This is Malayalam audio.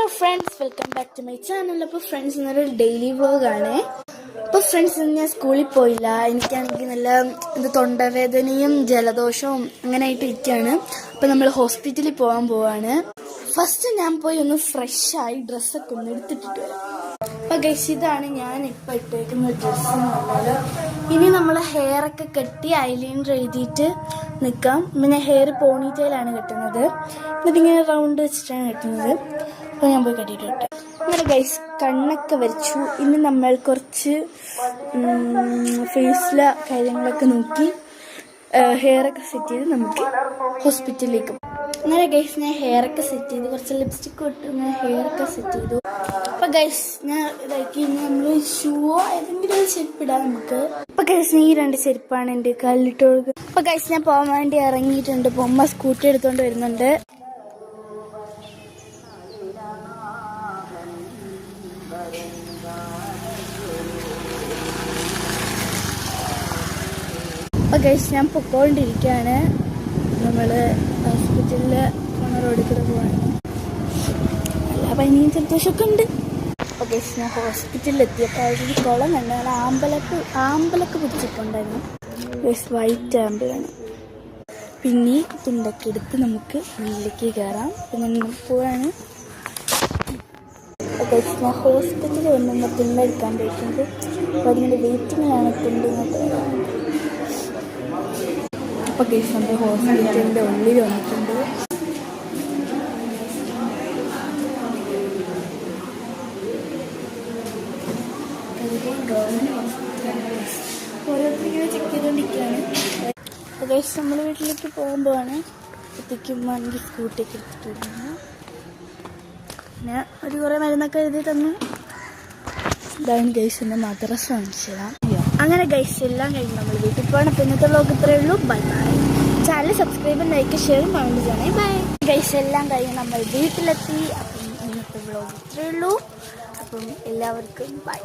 Hello friends, welcome back to my channel. അപ്പോൾ ഫ്രണ്ട്സ്, ഇന്നൊരു ഡെയിലി വ്ലോഗാണ്. അപ്പോൾ ഫ്രണ്ട്സ്, ഇന്ന് ഞാൻ സ്കൂളിൽ പോയില്ല. എനിക്കാണെങ്കിൽ നല്ല തൊണ്ടവേദനയും ജലദോഷവും അങ്ങനെ ആയിട്ട് ഇരിക്കുകയാണ്. അപ്പോൾ നമ്മൾ ഹോസ്പിറ്റലിൽ പോവാണ്. ഫസ്റ്റ് ഞാൻ പോയി ഒന്ന് ഫ്രഷായി ഡ്രസ്സൊക്കെ ഒന്ന് എടുത്തിട്ടിട്ട് വരാം. അപ്പോൾ ഗൈസ്, ഇതാണ് ഞാൻ ഇപ്പോൾ ഇട്ടേക്കുന്ന ഡ്രസ്സ് എന്ന് പറഞ്ഞാൽ. ഇനി നമ്മൾ ഹെയറൊക്കെ കെട്ടി ഐലൈനർ എഴുതിയിട്ട് നിൽക്കാം. പിന്നെ ഹെയർ പോണിറ്റെയിലാണ് കെട്ടുന്നത്. എന്നിട്ടിങ്ങനെ റൗണ്ട് വെച്ചിട്ടാണ് കെട്ടുന്നത്. അപ്പോൾ ഞാൻ പോയി കെട്ടിയിട്ട് കിട്ടും. അങ്ങനെ ഗൈസ്, കണ്ണൊക്കെ വരച്ചു. ഇനി നമ്മൾ കുറച്ച് ഫേസിലെ കാര്യങ്ങളൊക്കെ നോക്കി ഹെയറൊക്കെ സെറ്റ് ചെയ്ത് നമുക്ക് ഹോസ്പിറ്റലിലേക്ക്. അങ്ങനെ ഗൈസ്, ഞാൻ ഹെയറൊക്കെ സെറ്റ് ചെയ്തു. കുറച്ച് ലിപ്സ്റ്റിക്ക് ഇട്ട് ഇങ്ങനെ ഹെയറൊക്കെ സെറ്റ് ചെയ്തു. അപ്പോൾ ഗൈസ്, ഞാൻ ഇതാക്കി നമ്മൾ ഷൂവോ ഏതെങ്കിലും ഒരു ചെരുപ്പ് ഇടാം നമുക്ക്. അപ്പോൾ ഗൈസ്, ഈ 2 ചെരുപ്പാണ് എൻ്റെ കാലിലിട്ട് കൊടുക്കുക. അപ്പോൾ ഗൈസ്, ഞാൻ പോകാൻ വേണ്ടി ഇറങ്ങിയിട്ടുണ്ട്. അപ്പോൾ അമ്മ സ്കൂട്ടി എടുത്തുകൊണ്ട് വരുന്നുണ്ട്. അപ്പോൾ ഗൈസ്, ഞാൻ പൊക്കോണ്ടിരിക്കുകയാണ്. നമ്മൾ ഹോസ്പിറ്റലിൽ പോണ റോഡിൽ കൂടെ പോവാണ്. എല്ലാ പനിയും ജലദോഷമൊക്കെ ഉണ്ട്. അപ്പോൾ ഗൈസ്, ഞാൻ ഹോസ്പിറ്റലിൽ എത്തിയപ്പോൾ ഒരു കുളം കണ്ട് നല്ല ആമ്പലൊക്കെ പിടിച്ചിട്ടുണ്ടായിരുന്നു. Guys, white ആമ്പിളാണ്. പിന്നെ തുണ്ടൊക്കെ എടുത്ത് നമുക്ക് ഉള്ളിലേക്ക് കയറാം. പിന്നെ നമ്മൾ പോവാണ്. ഗൈസ്, ഞാൻ ഹോസ്പിറ്റലിൽ വന്നുമ്പോൾ തുണ്ടെടുക്കാൻ പോയിട്ടുണ്ട്. അപ്പോൾ അതിൻ്റെ വെയിറ്റിങ്ങിലാണ് തുണ്ടെന്നൊക്കെ. അപ്പോൾ ഗൈസ്, നമ്മൾ ഹോസ്പിറ്റലിൻ്റെ ഉള്ളിൽ വന്നിട്ടുണ്ട്. ഓരോരുത്തരിങ്ങനെ ചെക്ക് ചെയ്തുകൊണ്ടിരിക്കുകയാണ്. അപ്പോൾ ഗൈസ്, നമ്മൾ വീട്ടിലേക്ക് പോകുമ്പോഴാണ് എത്തിക്കുമ്പോൾ സ്കൂട്ടിയൊക്കെ എടുത്തിട്ട് വരുന്നത്. പിന്നെ ഒരു കുറേ മരുന്നൊക്കെ എഴുതി തന്നു. ഇതാണ് ഗൈസിൻ്റെ മദ്രസ കാണിച്ചതാണ്. അങ്ങനെ ഗൈസ്, എല്ലാം കഴിഞ്ഞ് നമ്മൾ വീട്ടിൽ പോകണം. അപ്പോൾ ഇന്നത്തെ വ്ലോഗ് ഇത്രയേ ഉള്ളൂ. Bye bye. Channel subscribe, like, share, comment ചെയ്യണേ. Bye guys. എല്ലാം കഴിഞ്ഞ് നമ്മൾ വീട്ടിലെത്തി. അപ്പം ഇന്നത്തെ വ്ലോഗ് ഇത്രയേ ഉള്ളൂ. അപ്പം എല്ലാവർക്കും ബൈ.